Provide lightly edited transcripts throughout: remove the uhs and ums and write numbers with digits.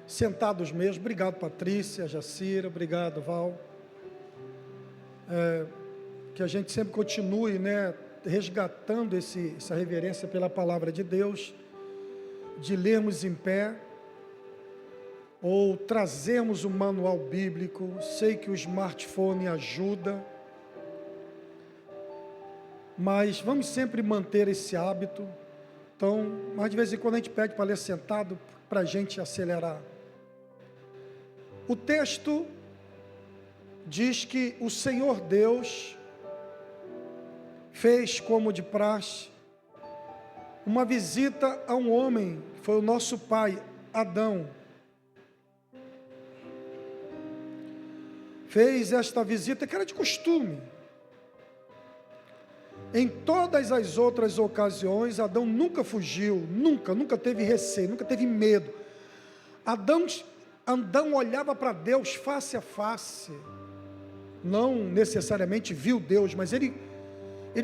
sentados mesmo. Obrigado, Patrícia, Jacira, obrigado, Val. Que a gente sempre continue, né, resgatando essa reverência pela palavra de Deus, de lermos em pé, ou trazermos o manual bíblico. Sei que o smartphone ajuda, mas vamos sempre manter esse hábito. Então, mas de vez em quando a gente pede para ler sentado, para a gente acelerar. O texto diz que o Senhor Deus fez, como de praxe, uma visita a um homem, foi o nosso pai, Adão. Fez esta visita que era de costume. Em todas as outras ocasiões, Adão nunca fugiu, nunca teve receio, nunca teve medo. Adão olhava para Deus face a face, não necessariamente viu Deus, mas ele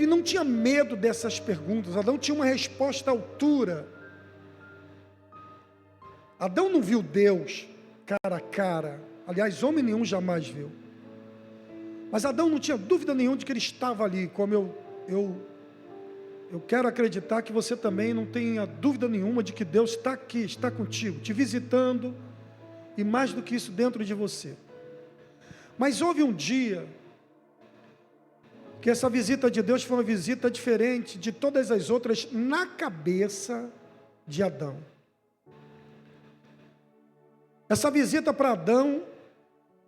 não tinha medo dessas perguntas. Adão tinha uma resposta à altura. Adão não viu Deus cara a cara, aliás, homem nenhum jamais viu, mas Adão não tinha dúvida nenhuma de que ele estava ali, como eu quero acreditar que você também não tenha dúvida nenhuma de que Deus está aqui, está contigo, te visitando, e mais do que isso, dentro de você. Mas houve um dia que essa visita de Deus foi uma visita diferente de todas as outras na cabeça de Adão. Essa visita para Adão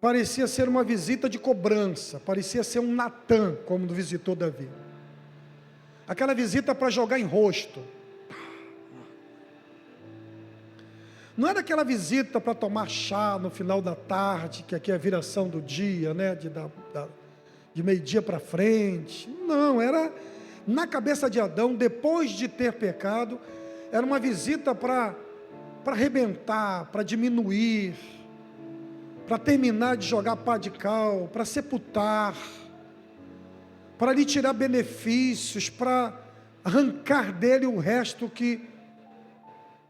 parecia ser uma visita de cobrança, parecia ser um Natã, como visitou Davi. Aquela visita para jogar em rosto. Não era aquela visita para tomar chá no final da tarde, que aqui é a viração do dia, né? De meio-dia para frente. Não, era na cabeça de Adão, depois de ter pecado, era uma visita para arrebentar, para diminuir, para terminar de jogar pá de cal, para sepultar, para lhe tirar benefícios, para arrancar dele o resto que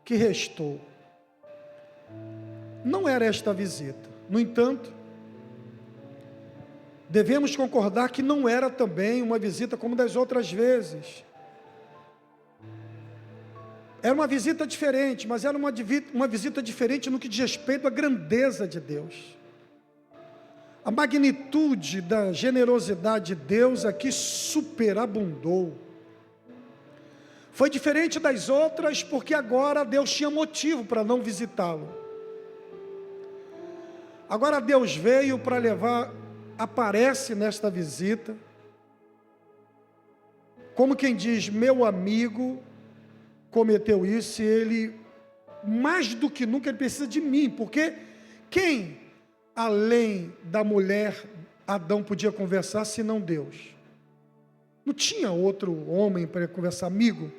restou. Não era esta visita. No entanto, devemos concordar que não era também uma visita como das outras vezes. Era uma visita diferente, mas era uma visita diferente no que diz respeito à grandeza de Deus. A magnitude da generosidade de Deus aqui superabundou. Foi diferente das outras porque agora Deus tinha motivo para não visitá-lo. Agora Deus veio para levar, aparece nesta visita, como quem diz, meu amigo cometeu isso e ele, mais do que nunca, ele precisa de mim, porque quem, além da mulher, Adão podia conversar, senão Deus? Não tinha outro homem para conversar, amigo,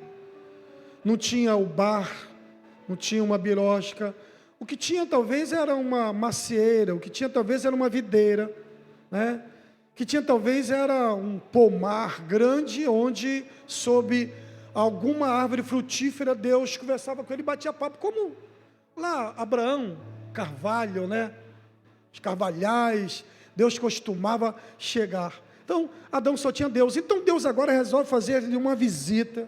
não tinha o bar, não tinha uma birosca, o que tinha talvez era uma macieira, o que tinha talvez era uma videira, né? O que tinha talvez era um pomar grande, onde sob alguma árvore frutífera Deus conversava com ele e batia papo, como lá Abraão, carvalho, né? Os carvalhais, Deus costumava chegar. Então Adão só tinha Deus, então Deus agora resolve fazer-lhe uma visita,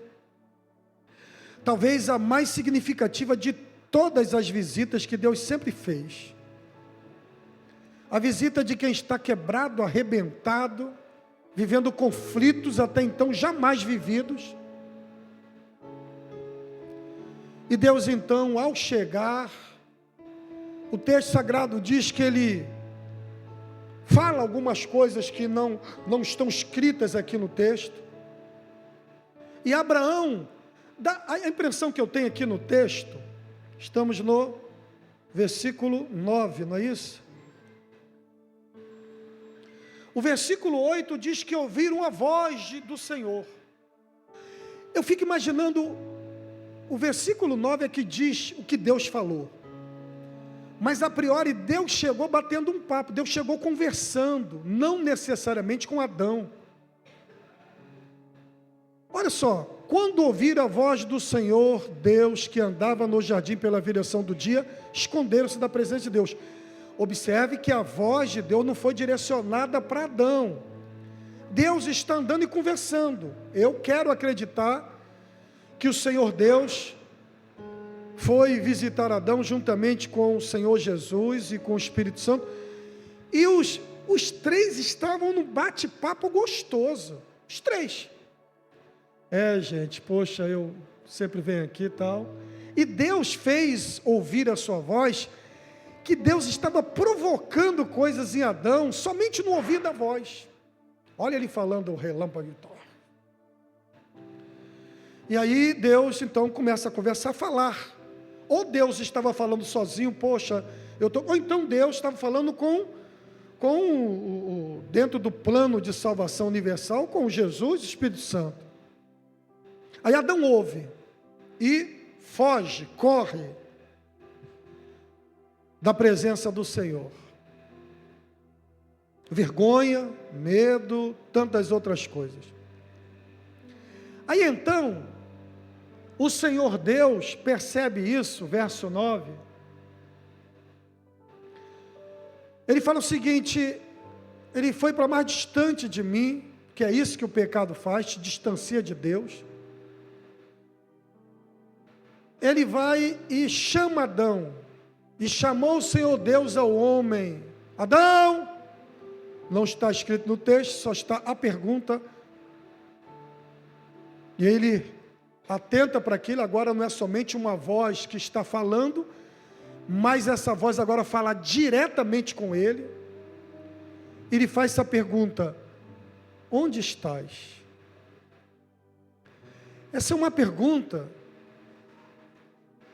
talvez a mais significativa de todas as visitas que Deus sempre fez. A visita de quem está quebrado, arrebentado, vivendo conflitos até então jamais vividos. E Deus então, ao chegar, o texto sagrado diz que ele fala algumas coisas que não estão escritas aqui no texto. E Abraão, a impressão que eu tenho aqui no texto, estamos no versículo 9, não é isso? O versículo 8 diz que ouviram a voz do Senhor. Eu fico imaginando, o versículo 9 é que diz o que Deus falou. Mas a priori Deus chegou batendo um papo, Deus chegou conversando, não necessariamente com Adão. Olha só, quando ouvir a voz do Senhor Deus que andava no jardim pela viração do dia, esconderam-se da presença de Deus. Observe que a voz de Deus não foi direcionada para Adão. Deus está andando e conversando. Eu quero acreditar que o Senhor Deus foi visitar Adão juntamente com o Senhor Jesus e com o Espírito Santo. E os três estavam num bate-papo gostoso. Os três. Gente, poxa, eu sempre venho aqui e tal. E Deus fez ouvir a sua voz, que Deus estava provocando coisas em Adão, somente no ouvir da voz. Olha ele falando o relâmpago de Thor. E aí Deus então começa a conversar, a falar. Ou Deus estava falando sozinho, poxa, ou então Deus estava falando dentro do plano de salvação universal, com Jesus e Espírito Santo. Aí Adão ouve e foge, corre da presença do Senhor. Vergonha, medo, tantas outras coisas. Aí então, o Senhor Deus percebe isso, verso 9. Ele fala o seguinte: ele foi para mais distante de mim, que é isso que o pecado faz, te distancia de Deus. Ele vai e chama Adão, e chamou o Senhor Deus ao homem: Adão! Não está escrito no texto, só está a pergunta. E ele atenta para aquilo. Agora não é somente uma voz que está falando, mas essa voz agora fala diretamente com ele. Ele faz essa pergunta: onde estás? Essa é uma pergunta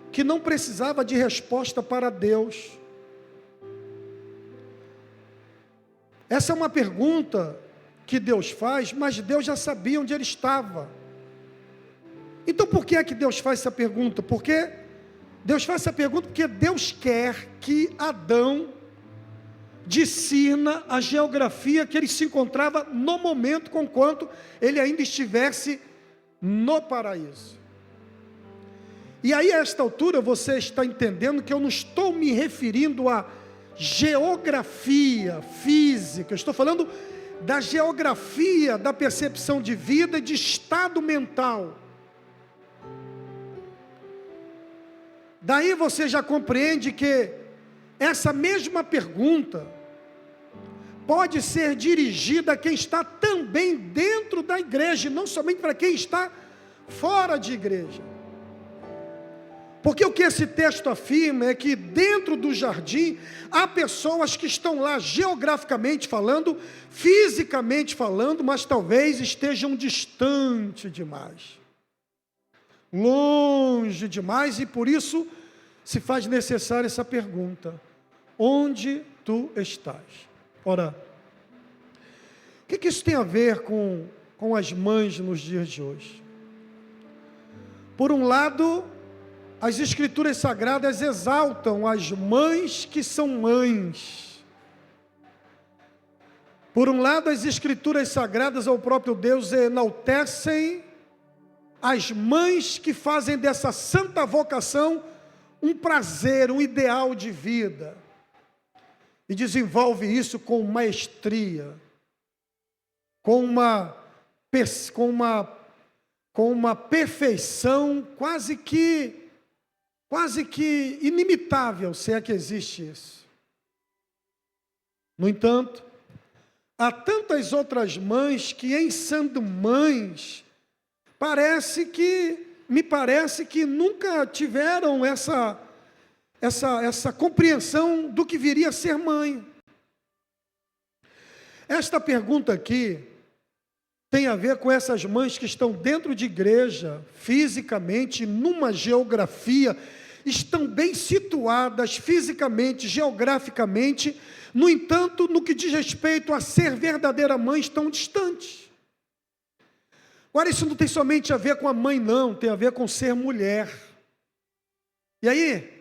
que não precisava de resposta para Deus. Essa é uma pergunta que Deus faz, mas Deus já sabia onde ele estava. Então por que é que Deus faz essa pergunta? Porque Deus faz essa pergunta porque Deus quer que Adão discirna a geografia que ele se encontrava no momento, conquanto ele ainda estivesse no paraíso. E aí a esta altura você está entendendo que eu não estou me referindo a geografia física, eu estou falando da geografia da percepção de vida e de estado mental. Daí você já compreende que essa mesma pergunta pode ser dirigida a quem está também dentro da igreja, não somente para quem está fora de igreja. Porque o que esse texto afirma é que dentro do jardim há pessoas que estão lá geograficamente falando, fisicamente falando, mas talvez estejam distante demais, longe demais, e por isso se faz necessária essa pergunta: onde tu estás? Ora, o que isso tem a ver com as mães nos dias de hoje? Por um lado, as Escrituras Sagradas exaltam as mães que são mães. Por um lado, as Escrituras Sagradas, ao próprio Deus, enaltecem as mães que fazem dessa santa vocação um prazer, um ideal de vida, e desenvolve isso com maestria, com uma perfeição quase que inimitável, se é que existe isso. No entanto, há tantas outras mães que, em sendo mães, me parece que nunca tiveram essa compreensão do que viria a ser mãe. Esta pergunta aqui tem a ver com essas mães que estão dentro de igreja, fisicamente, numa geografia, estão bem situadas fisicamente, geograficamente, no entanto, no que diz respeito a ser verdadeira mãe, estão distantes. Agora, isso não tem somente a ver com a mãe, não, tem a ver com ser mulher. E aí,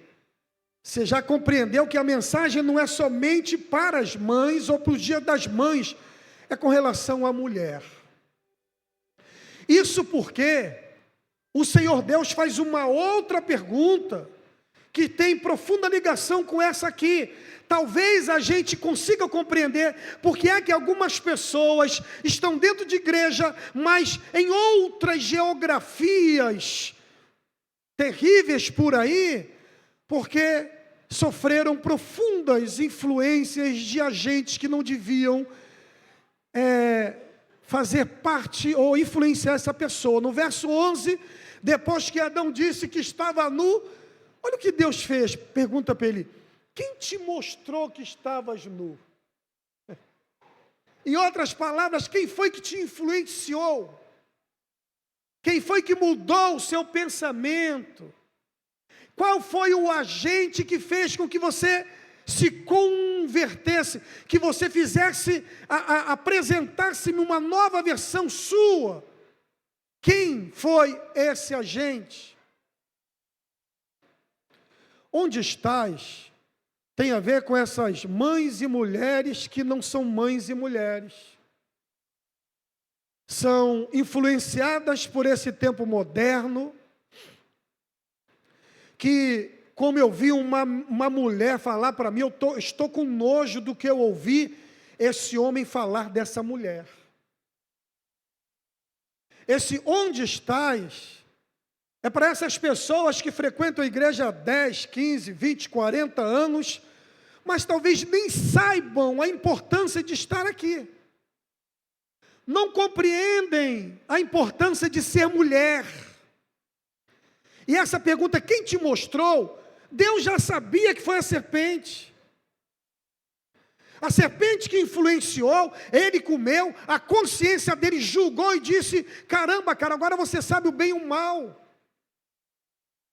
você já compreendeu que a mensagem não é somente para as mães ou para o Dia das Mães, é com relação à mulher. Isso porque o Senhor Deus faz uma outra pergunta, que tem profunda ligação com essa aqui. Talvez a gente consiga compreender porque é que algumas pessoas estão dentro de igreja, mas em outras geografias terríveis por aí, porque sofreram profundas influências de agentes que não deviam fazer parte ou influenciar essa pessoa. No verso 11, depois que Adão disse que estava nu, olha o que Deus fez, pergunta para ele: quem te mostrou que estavas nu? Em outras palavras, quem foi que te influenciou? Quem foi que mudou o seu pensamento? Qual foi o agente que fez com que você se convertesse, que você fizesse, apresentasse-me uma nova versão sua? Quem foi esse agente? Onde estás? Tem a ver com essas mães e mulheres que não são mães e mulheres. São influenciadas por esse tempo moderno, que, como eu vi uma mulher falar para mim, estou com nojo do que eu ouvi esse homem falar dessa mulher. Esse onde estás é para essas pessoas que frequentam a igreja há 10, 15, 20, 40 anos, mas talvez nem saibam a importância de estar aqui. Não compreendem a importância de ser mulher. E essa pergunta, quem te mostrou? Deus já sabia que foi a serpente. A serpente que influenciou, ele comeu, a consciência dele julgou e disse: caramba, cara, agora você sabe o bem e o mal.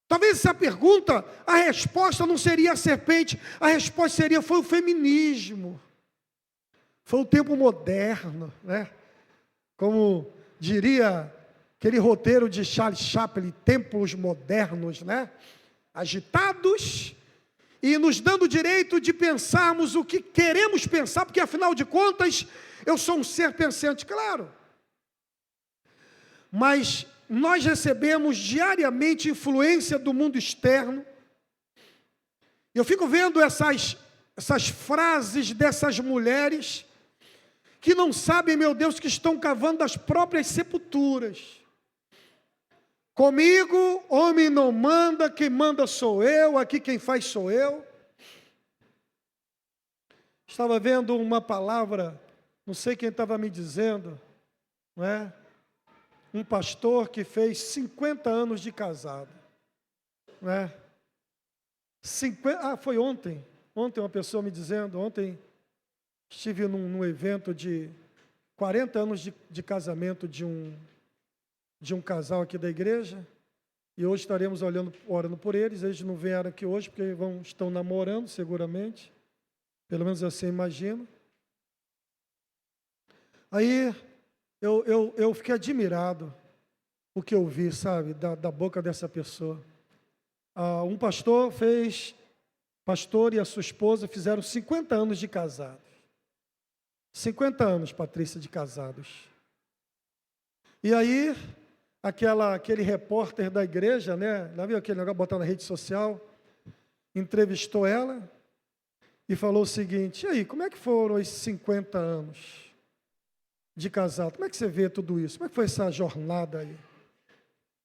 Talvez essa pergunta, a resposta não seria a serpente, a resposta foi o feminismo. Foi o tempo moderno, né? Como diria aquele roteiro de Charles Chaplin, tempos modernos, né? Agitados e nos dando o direito de pensarmos o que queremos pensar, porque afinal de contas, eu sou um ser pensante, claro. Mas nós recebemos diariamente influência do mundo externo. Eu fico vendo essas frases dessas mulheres que não sabem, meu Deus, que estão cavando as próprias sepulturas. Comigo, homem não manda, quem manda sou eu, aqui quem faz sou eu. Estava vendo uma palavra, não sei quem estava me dizendo, não é? Um pastor que fez 50 anos de casado, não é? Foi ontem uma pessoa me dizendo, ontem estive num evento de 40 anos de casamento de um casal aqui da igreja, e hoje estaremos orando por eles. Eles não vieram aqui hoje porque estão namorando seguramente, pelo menos assim imagino. Aí eu fiquei admirado o que eu vi, sabe, da boca dessa pessoa. Um pastor e a sua esposa fizeram 50 anos de casados. 50 anos, Patrícia, de casados. E aí, aquele repórter da igreja, né, lá viu aquele negócio, botar na rede social, entrevistou ela e falou o seguinte: e aí, como é que foram esses 50 anos de casado? Como é que você vê tudo isso? Como é que foi essa jornada aí?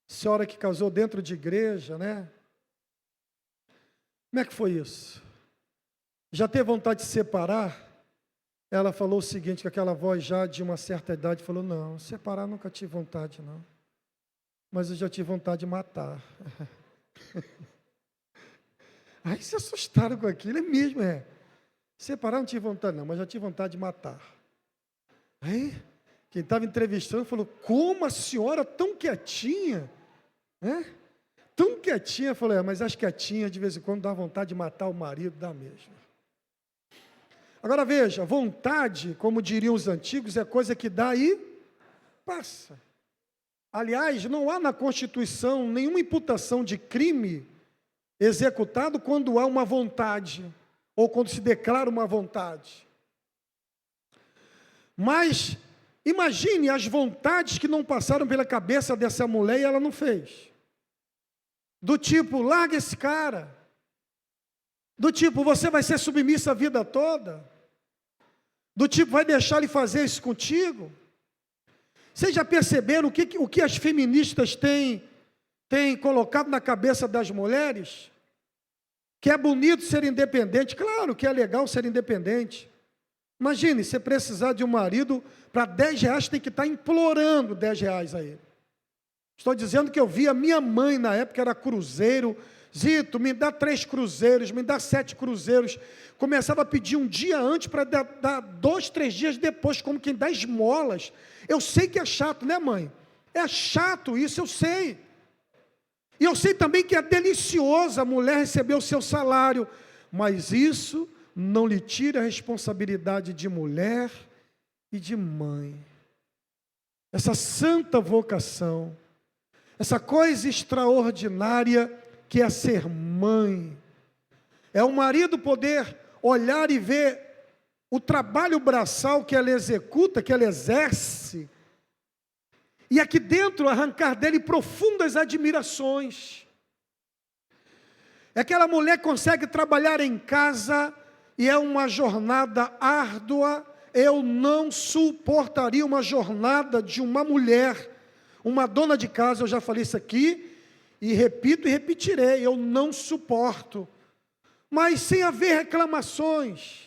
Senhora que casou dentro de igreja, né? Como é que foi isso? Já teve vontade de separar? Ela falou o seguinte, com aquela voz já de uma certa idade, falou: não, separar nunca tive vontade, não. Mas eu já tive vontade de matar. Aí se assustaram com aquilo, é mesmo, Separar não tive vontade, não, mas já tive vontade de matar. Aí, quem estava entrevistando falou: como a senhora tão quietinha? Tão quietinha. Eu falei: mas as quietinhas de vez em quando dá vontade de matar o marido, dá mesmo. Agora veja, vontade, como diriam os antigos, é coisa que dá e passa. Aliás, não há na Constituição nenhuma imputação de crime executado quando há uma vontade, ou quando se declara uma vontade. Mas Imagine as vontades que não passaram pela cabeça dessa mulher e ela não fez. Do tipo, larga esse cara. Do tipo, você vai ser submissa a vida toda. Do tipo, vai deixar ele fazer isso contigo. Vocês já perceberam o que as feministas têm colocado na cabeça das mulheres? Que é bonito ser independente. Claro que é legal ser independente. Imagine, você precisar de um marido, para 10 reais tem que estar implorando 10 reais a ele. Estou dizendo que eu vi a minha mãe, na época era cruzeiro. Zito, me dá 3 cruzeiros, me dá 7 cruzeiros. Começava a pedir um dia antes para dar 2, 3 dias depois, como quem dá esmolas. Eu sei que é chato, né, mãe? É chato isso, eu sei. E eu sei também que é delicioso a mulher receber o seu salário, mas isso não lhe tira a responsabilidade de mulher e de mãe. Essa santa vocação, essa coisa extraordinária que é ser mãe. É o marido poder olhar e ver o trabalho braçal que ela executa, que ela exerce, e aqui dentro arrancar dele profundas admirações. É aquela mulher que consegue trabalhar em casa e é uma jornada árdua. Eu não suportaria uma jornada de uma mulher, uma dona de casa, eu já falei isso aqui, e repito e repetirei, eu não suporto. Mas sem haver reclamações,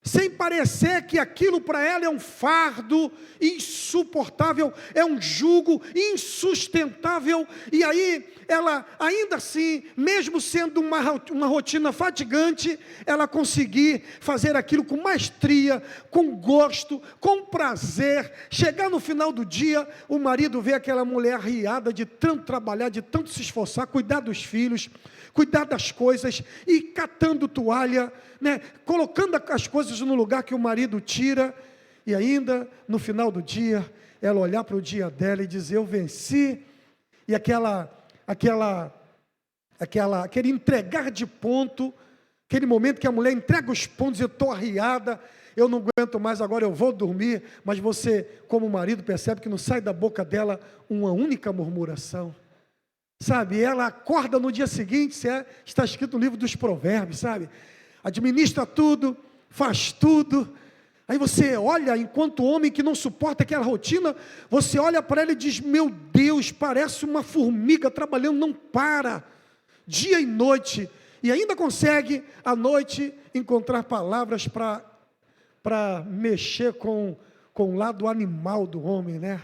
sem parecer que aquilo para ela é um fardo insuportável, é um jugo insustentável, e aí ela, ainda assim, mesmo sendo uma rotina fatigante, ela conseguir fazer aquilo com maestria, com gosto, com prazer. Chegar no final do dia, o marido vê aquela mulher arriada de tanto trabalhar, de tanto se esforçar, cuidar dos filhos, cuidar das coisas, e catando toalha, né, colocando as coisas no lugar que o marido tira, e ainda no final do dia, ela olhar para o dia dela e dizer, eu venci, e aquele entregar de ponto, aquele momento que a mulher entrega os pontos, eu estou arriada, eu não aguento mais, agora eu vou dormir, mas você, como marido, percebe que não sai da boca dela uma única murmuração. Sabe, ela acorda no dia seguinte, está escrito no livro dos Provérbios, sabe? Administra tudo, faz tudo. Aí você olha, enquanto homem que não suporta aquela rotina, você olha para ela e diz, meu Deus, parece uma formiga trabalhando, não para, dia e noite. E ainda consegue, à noite, encontrar palavras para mexer com o lado animal do homem, né?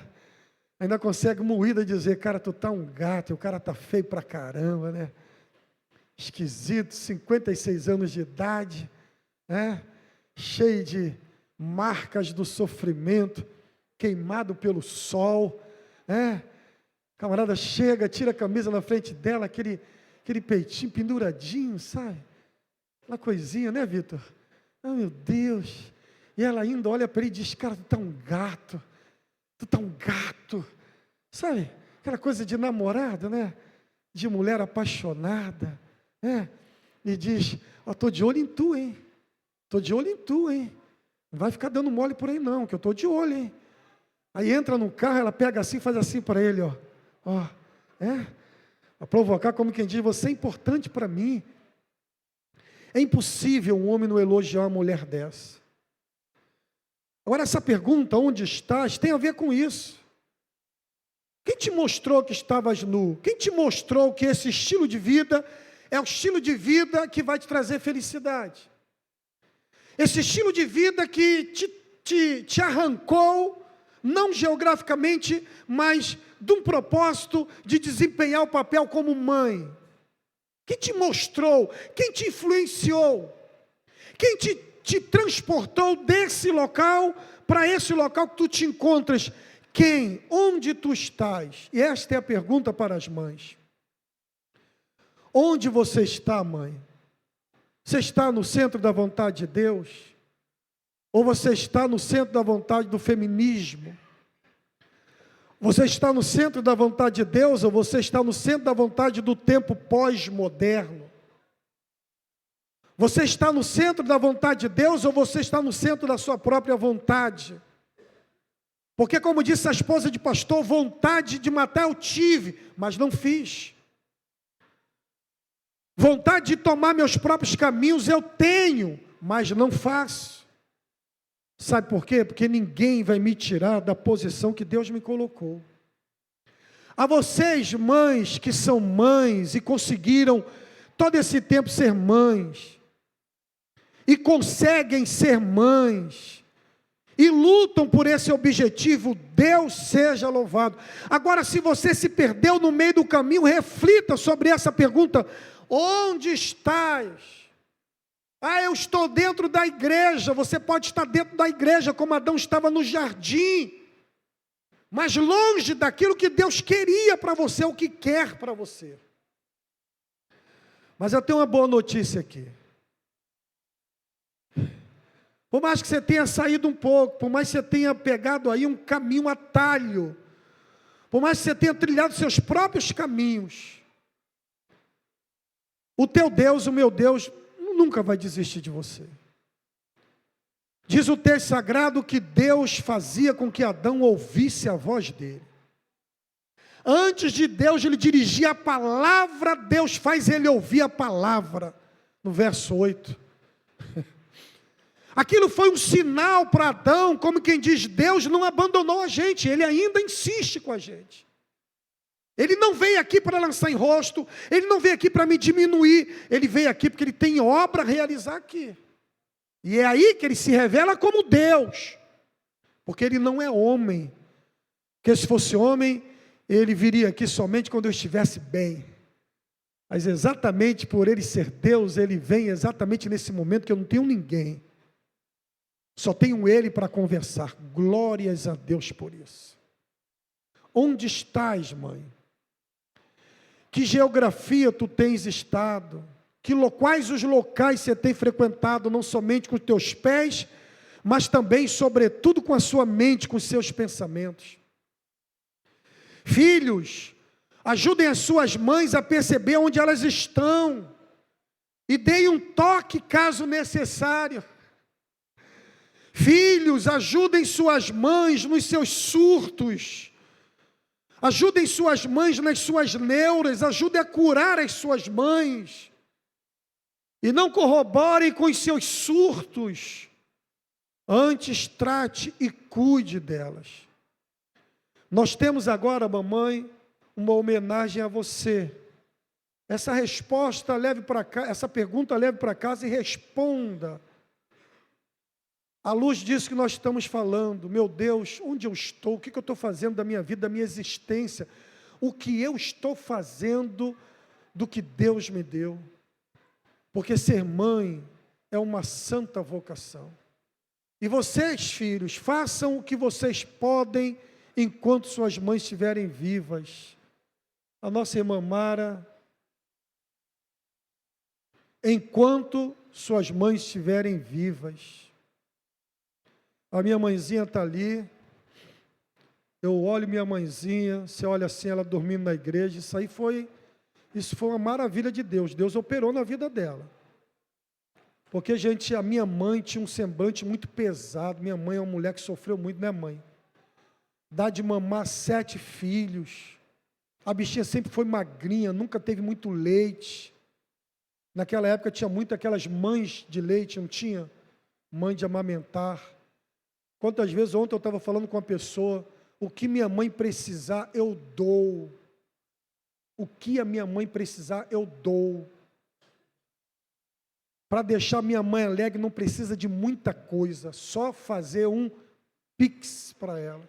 Ainda consegue moída dizer, cara, tu tá um gato, o cara tá feio pra caramba, né? Esquisito, 56 anos de idade, né? Cheio de marcas do sofrimento, queimado pelo sol, né? Camarada chega, tira a camisa na frente dela, aquele peitinho penduradinho, sabe? Aquela coisinha, né, Vitor? Oh, meu Deus! E ela ainda olha para ele e diz, cara, tu tá um gato. Tu tá um gato, sabe? Aquela coisa de namorado, né? De mulher apaixonada, né? E diz, ó, tô de olho em tu, hein? Tô de olho em tu, hein? Não vai ficar dando mole por aí não, que eu tô de olho, hein? Aí entra no carro, ela pega assim, faz assim para ele, ó. Ó, a provocar como quem diz, você é importante para mim. É impossível um homem não elogiar uma mulher dessa. Agora, essa pergunta, onde estás, tem a ver com isso. Quem te mostrou que estavas nu? Quem te mostrou que esse estilo de vida é o estilo de vida que vai te trazer felicidade? Esse estilo de vida que te arrancou, não geograficamente, mas de um propósito de desempenhar o papel como mãe. Quem te mostrou? Quem te influenciou? Quem te transportou desse local para esse local que tu te encontras? Quem? Onde tu estás? E esta é a pergunta para as mães. Onde você está, mãe? Você está no centro da vontade de Deus? Ou você está no centro da vontade do feminismo? Você está no centro da vontade de Deus ou você está no centro da vontade do tempo pós-moderno? Você está no centro da vontade de Deus ou você está no centro da sua própria vontade? Porque, como disse a esposa de pastor, vontade de matar eu tive, mas não fiz. Vontade de tomar meus próprios caminhos eu tenho, mas não faço. Sabe por quê? Porque ninguém vai me tirar da posição que Deus me colocou. A vocês, mães, que são mães e conseguiram todo esse tempo ser mães, e conseguem ser mães, e lutam por esse objetivo, Deus seja louvado. Agora, se você se perdeu no meio do caminho, reflita sobre essa pergunta: onde estás? Eu estou dentro da igreja. Você pode estar dentro da igreja, como Adão estava no jardim, mas longe daquilo que Deus queria para você, o que quer para você. Mas eu tenho uma boa notícia aqui. Por mais que você tenha saído um pouco, por mais que você tenha pegado aí um caminho, um atalho, por mais que você tenha trilhado seus próprios caminhos, o teu Deus, o meu Deus, nunca vai desistir de você. Diz o texto sagrado que Deus fazia com que Adão ouvisse a voz dele. Antes de Deus ele dirigir a palavra, Deus faz ele ouvir a palavra. No verso 8. Aquilo foi um sinal para Adão, como quem diz: Deus não abandonou a gente, Ele ainda insiste com a gente. Ele não veio aqui para lançar em rosto, Ele não veio aqui para me diminuir, Ele veio aqui porque Ele tem obra a realizar aqui. E é aí que Ele se revela como Deus, porque Ele não é homem, porque se fosse homem, Ele viria aqui somente quando eu estivesse bem. Mas exatamente por Ele ser Deus, Ele vem exatamente nesse momento que eu não tenho ninguém. Só tenho Ele para conversar. Glórias a Deus por isso. Onde estás, mãe? Que geografia tu tens estado? Quais os locais você tem frequentado, não somente com os teus pés, mas também, sobretudo, com a sua mente, com os seus pensamentos? Filhos, ajudem as suas mães a perceber onde elas estão e deem um toque caso necessário. Filhos, ajudem suas mães nos seus surtos, ajudem suas mães nas suas neuras, ajudem a curar as suas mães, e não corroborem com os seus surtos, antes trate e cuide delas. Nós temos agora, mamãe, uma homenagem a você. Essa resposta leve para cá, essa pergunta leve para casa e responda à luz disso que nós estamos falando. Meu Deus, onde eu estou? O que eu estou fazendo da minha vida, da minha existência? O que eu estou fazendo do que Deus me deu? Porque ser mãe é uma santa vocação. E vocês, filhos, façam o que vocês podem enquanto suas mães estiverem vivas. A nossa irmã Mara, enquanto suas mães estiverem vivas. A minha mãezinha está ali, eu olho minha mãezinha, você olha assim, ela dormindo na igreja, isso foi uma maravilha de Deus. Deus operou na vida dela. Porque, gente, a minha mãe tinha um semblante muito pesado. Minha mãe é uma mulher que sofreu muito, né, mãe? Dá de mamar 7 filhos. A bichinha sempre foi magrinha, nunca teve muito leite. Naquela época tinha muito aquelas mães de leite, não tinha? Mãe de amamentar. Quantas vezes ontem eu estava falando com uma pessoa, o que minha mãe precisar, eu dou. O que a minha mãe precisar, eu dou. Para deixar minha mãe alegre, não precisa de muita coisa, só fazer um pix para ela.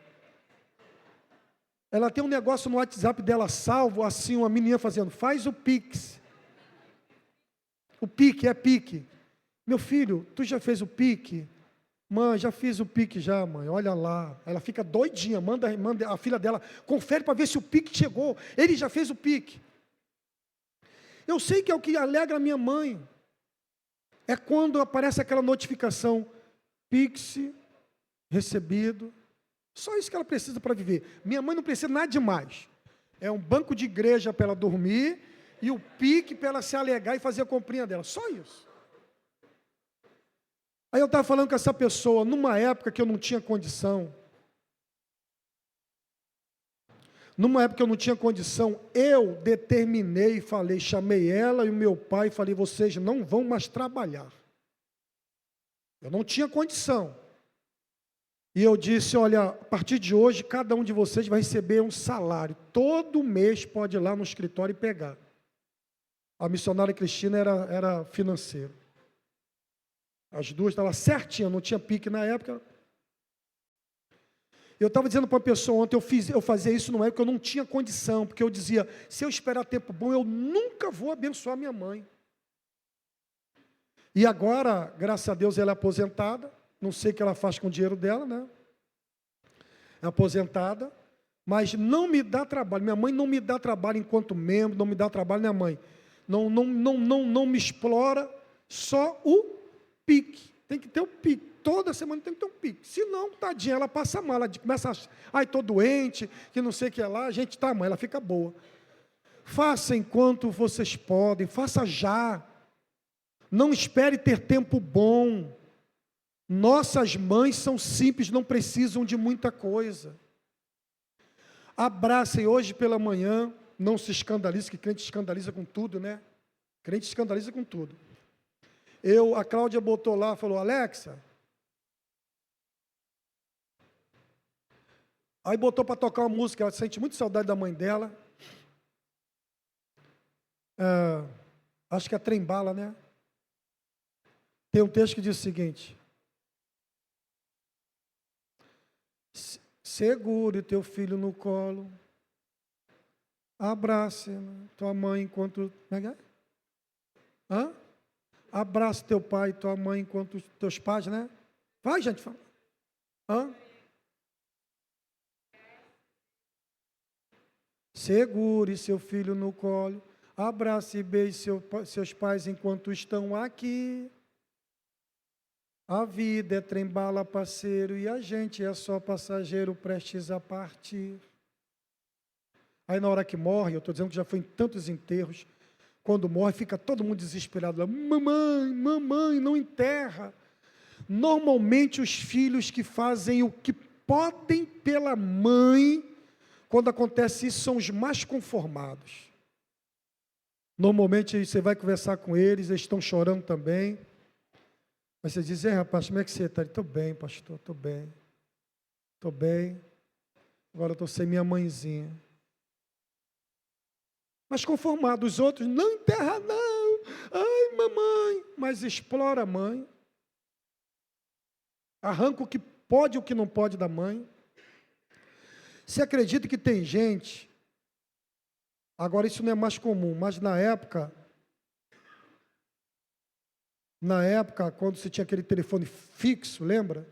Ela tem um negócio no WhatsApp dela salvo, assim, uma menina fazendo, faz o pix. O pique, é pique. Meu filho, tu já fez o pique? Mãe, já fiz o pique já, mãe, olha lá. Ela fica doidinha, manda a filha dela, confere para ver se o pique chegou. Ele já fez o pique. Eu sei que é o que alegra a minha mãe. É quando aparece aquela notificação, Pix recebido. Só isso que ela precisa para viver. Minha mãe não precisa nada demais. É um banco de igreja para ela dormir e o pique para ela se alegrar e fazer a comprinha dela. Só isso. Aí eu estava falando com essa pessoa, numa época que eu não tinha condição, Numa época que eu não tinha condição, eu determinei, falei, chamei ela e o meu pai, falei, vocês não vão mais trabalhar. Eu não tinha condição. E eu disse, olha, a partir de hoje, cada um de vocês vai receber um salário. Todo mês pode ir lá no escritório e pegar. A missionária Cristina era financeiro. As duas estavam certinhas, não tinha pique na época. Eu estava dizendo para uma pessoa ontem, eu fazia isso numa época que eu não tinha condição, porque eu dizia, se eu esperar tempo bom, eu nunca vou abençoar minha mãe. E agora, graças a Deus, ela é aposentada, não sei o que ela faz com o dinheiro dela, né? É aposentada, mas não me dá trabalho. Minha mãe não me dá trabalho enquanto membro, não me dá trabalho, minha mãe. Não me explora, só o pique. Tem que ter o pique. Toda semana tem que ter um pique. Se não, tadinha, ela passa mal, ela começa a... Ai, estou doente, que não sei o que é lá. A gente tá, mãe, ela fica boa. Faça enquanto vocês podem, faça já. Não espere ter tempo bom. Nossas mães são simples, não precisam de muita coisa. Abracem hoje pela manhã, não se escandalize, que crente escandaliza com tudo, né? Crente escandaliza com tudo. A Cláudia botou lá, falou, Alexa... Aí botou para tocar uma música, ela sente muito saudade da mãe dela. Acho que é Trem-Bala, né? Tem um texto que diz o seguinte: segure o teu filho no colo, abrace tua mãe enquanto... Abrace teu pai e tua mãe enquanto teus pais, né? Vai, gente, fala. Segure seu filho no colo, abrace e beije seus pais enquanto estão aqui. A vida é trem-bala, parceiro, e a gente é só passageiro prestes a partir. Aí na hora que morre, eu estou dizendo que já foi em tantos enterros, quando morre fica todo mundo desesperado lá, mamãe, não enterra. Normalmente os filhos que fazem o que podem pela mãe, quando acontece isso, são os mais conformados. Normalmente você vai conversar com eles estão chorando também. Mas você diz, rapaz, como é que você está? Estou bem, pastor, estou bem. Estou bem. Agora estou sem minha mãezinha. Mas conformado, os outros, não enterra não. Ai, mamãe. Mas explora a mãe. Arranca o que pode e o que não pode da mãe. Você acredita que tem gente, agora isso não é mais comum, mas na época, quando você tinha aquele telefone fixo, lembra?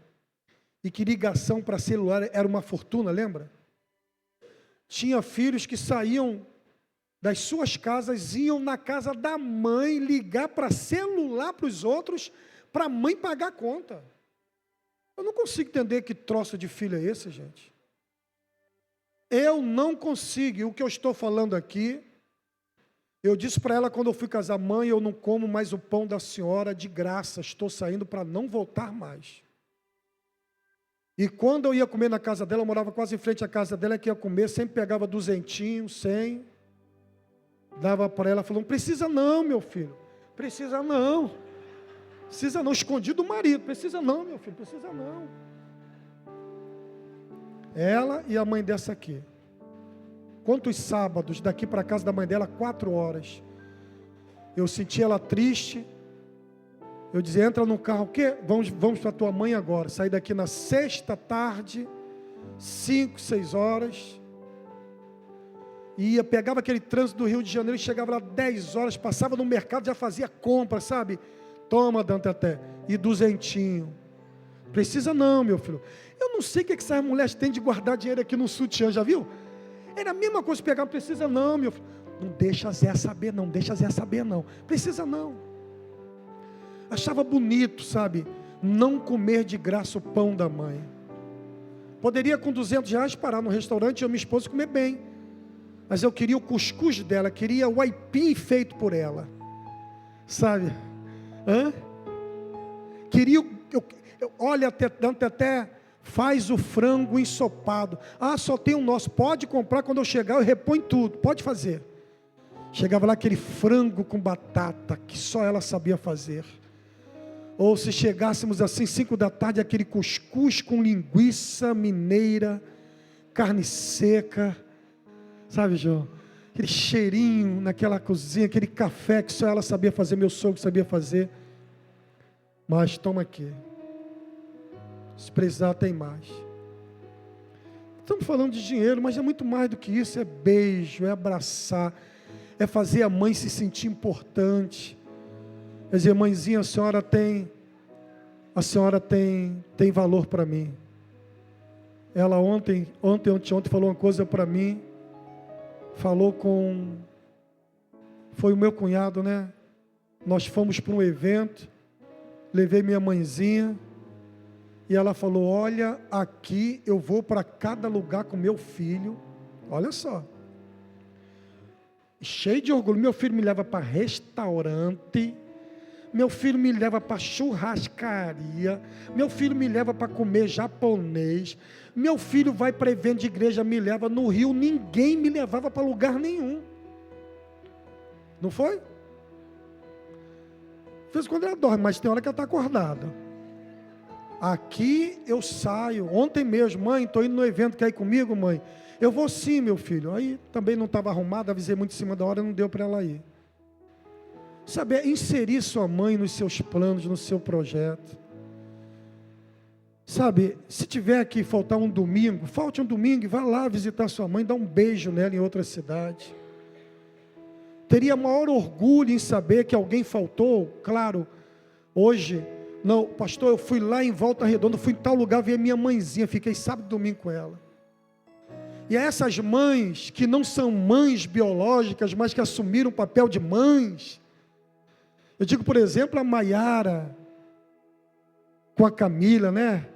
E que ligação para celular era uma fortuna, lembra? Tinha filhos que saíam das suas casas, iam na casa da mãe, ligar para celular para os outros, para a mãe pagar a conta. Eu não consigo entender que troço de filho é esse, gente. Eu não consigo, e o que eu estou falando aqui, eu disse para ela quando eu fui casar, mãe, eu não como mais o pão da senhora de graça, estou saindo para não voltar mais. E quando eu ia comer na casa dela, eu morava quase em frente à casa dela, que ia comer, sempre pegava 200, 100, dava para ela, falou, não precisa não, meu filho, precisa não, escondido do marido, precisa não, meu filho, precisa não. Ela e a mãe dessa aqui. Quantos sábados daqui para a casa da mãe dela, 4 horas. Eu senti ela triste. Eu dizia, entra no carro, o quê? Vamos para a tua mãe agora. Saí daqui na sexta tarde, 5, 6 horas. Ia, pegava aquele trânsito do Rio de Janeiro, chegava lá 10 horas, passava no mercado, já fazia compra, sabe? Toma, Dante, até. E 200. Precisa não, meu filho. Eu não sei o que essas mulheres têm de guardar dinheiro aqui no sutiã, já viu? Era a mesma coisa pegar, não precisa não, meu filho. Não deixa Zé saber não, precisa não. Achava bonito, sabe, não comer de graça o pão da mãe. Poderia com R$200 parar no restaurante e eu e minha esposa comer bem. Mas eu queria o cuscuz dela, queria o aipim feito por ela. Sabe? Queria, olha, até faz o frango ensopado. Ah, só tem o nosso, pode comprar, quando eu chegar eu reponho tudo, pode fazer. Chegava lá aquele frango com batata, que só ela sabia fazer. Ou se chegássemos assim, 5 da tarde, aquele cuscuz com linguiça mineira, carne seca, sabe, João? Aquele cheirinho naquela cozinha, aquele café que só ela sabia fazer, meu sogro sabia fazer. Mas toma aqui, se precisar tem mais. Estamos falando de dinheiro, mas é muito mais do que isso, é beijo, é abraçar, é fazer a mãe se sentir importante. Quer dizer, mãezinha, a senhora tem valor para mim. Ela ontem falou uma coisa para mim, foi o meu cunhado, né? Nós fomos para um evento, levei minha mãezinha, e ela falou, olha, aqui eu vou para cada lugar com meu filho, olha só, cheio de orgulho, meu filho me leva para restaurante, meu filho me leva para churrascaria, meu filho me leva para comer japonês, meu filho vai para evento de igreja, me leva. No Rio ninguém me levava para lugar nenhum, não foi? De vez em quando ela dorme, mas tem hora que ela está acordada. Aqui eu saio, ontem mesmo, mãe, estou indo no evento, quer ir comigo, mãe? Eu vou sim, meu filho. Aí também não estava arrumado, avisei muito em cima da hora, não deu para ela ir. Saber inserir sua mãe nos seus planos, no seu projeto. Sabe, se tiver que faltar um domingo, falte um domingo e vá lá visitar sua mãe, dá um beijo nela em outra cidade. Teria maior orgulho em saber que alguém faltou, claro, hoje, não, pastor, eu fui lá em Volta Redonda, fui em tal lugar, vi a minha mãezinha, fiquei sábado e domingo com ela. E é essas mães, que não são mães biológicas, mas que assumiram o papel de mães. Eu digo, por exemplo, a Maiara, com a Camila, né?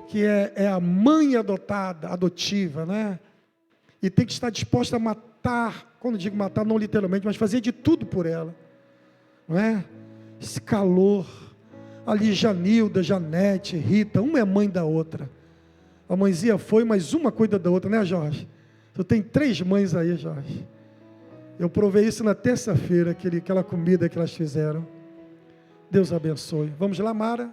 Que é a mãe adotiva, né? E tem que estar disposta a matar, quando eu digo matar, não literalmente, mas fazer de tudo por ela. Não é? Esse calor, ali Janilda, Janete, Rita, uma é mãe da outra. A mãezinha foi, mas uma cuida da outra, né, Jorge? Tu tem 3 mães aí, Jorge. Eu provei isso na terça-feira, aquela comida que elas fizeram. Deus abençoe. Vamos lá, Mara?